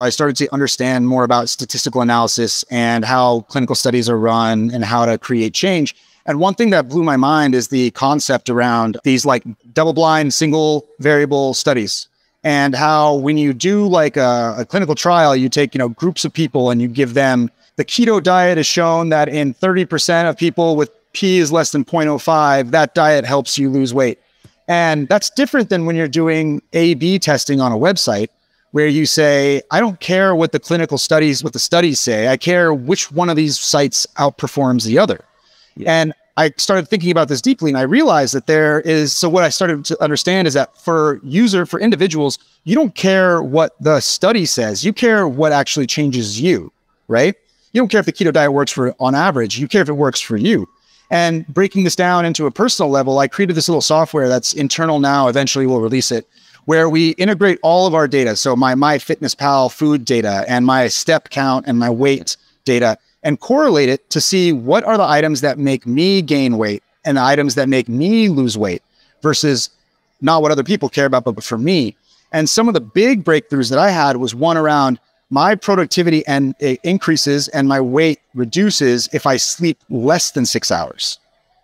I started to understand more about statistical analysis and how clinical studies are run and how to create change. And one thing that blew my mind is the concept around these like double-blind, single variable studies, and how when you do like a clinical trial, you take, groups of people and you give them the keto diet has shown that in 30% of people with P is less than 0.05, that diet helps you lose weight. And that's different than when you're doing A/B testing on a website where you say, I don't care what the studies say. I care which one of these sites outperforms the other. Yeah. And I started thinking about this deeply, and I realized that so what I started to understand is that for individuals, you don't care what the study says. You care what actually changes you, right? You don't care if the keto diet works on average. You care if it works for you. And breaking this down into a personal level, I created this little software that's internal now. Eventually we'll release it, where we integrate all of our data. So my MyFitnessPal food data and my step count and my weight data, and correlate it to see what are the items that make me gain weight and the items that make me lose weight versus not what other people care about, but for me. And some of the big breakthroughs that I had was one around my productivity and it increases and my weight reduces if I sleep less than 6 hours,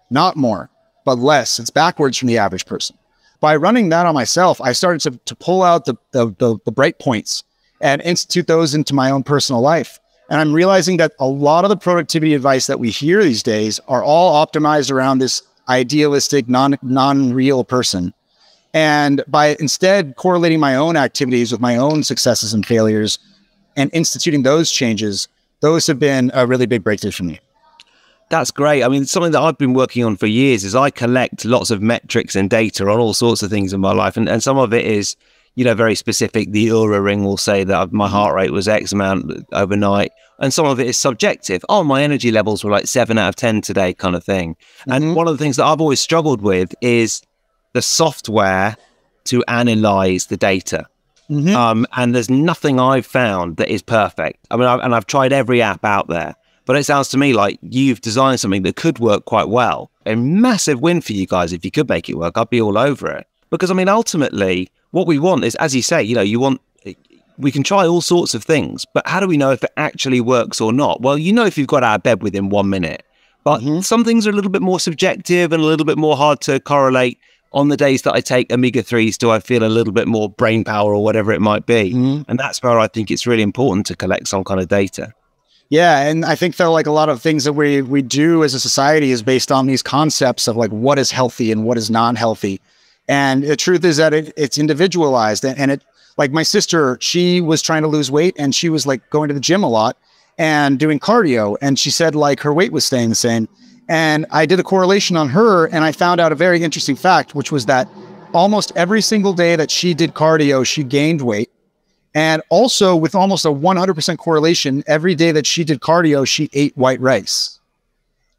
not more, but less. It's backwards from the average person. By running that on myself, I started to pull out the bright points and institute those into my own personal life. And I'm realizing that a lot of the productivity advice that we hear these days are all optimized around this idealistic, non-real person. And by instead correlating my own activities with my own successes and failures and instituting those changes, those have been a really big breakthrough for me. That's great. I mean, something that I've been working on for years is I collect lots of metrics and data on all sorts of things in my life. And some of it is, very specific. The Oura ring will say that my heart rate was X amount overnight. And some of it is subjective. Oh, my energy levels were like 7 out of 10 today kind of thing. Mm-hmm. And one of the things that I've always struggled with is the software to analyze the data. Mm-hmm. And there's nothing I've found that is perfect. I mean, I've tried every app out there, but it sounds to me like you've designed something that could work quite well. A massive win for you guys. If you could make it work, I'd be all over it. Because I mean, ultimately, what we want is, as you say, we can try all sorts of things, but how do we know if it actually works or not? Well, if you've got out of bed within 1 minute, but some things are a little bit more subjective and a little bit more hard to correlate. On the days that I take omega-3s, do I feel a little bit more brain power or whatever it might be? And that's where I think it's really important to collect some kind of data. Yeah. And I think that like a lot of things that we do as a society is based on these concepts of like what is healthy and what is not healthy. And the truth is that it's individualized. And it, like my sister, she was trying to lose weight and she was like going to the gym a lot and doing cardio. And she said like her weight was staying the same. And I did a correlation on her and I found out a very interesting fact, which was that almost every single day that she did cardio, she gained weight. And also with almost a 100% correlation, every day that she did cardio, she ate white rice.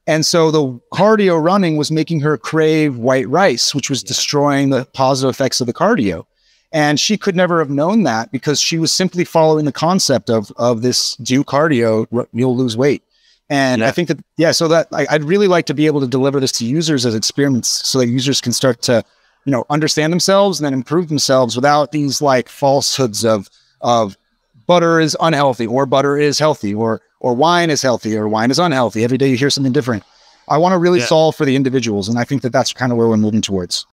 And so the cardio running was making her crave white rice, which was destroying the positive effects of the cardio. And she could never have known that because she was simply following the concept of this do cardio, you'll lose weight. And I think that, so that I'd really like to be able to deliver this to users as experiments so that users can start to, understand themselves and then improve themselves without these like falsehoods of butter is unhealthy or butter is healthy or wine is healthy or wine is unhealthy. Every day you hear something different. I want to really solve for the individuals. And I think that that's kind of where we're moving towards.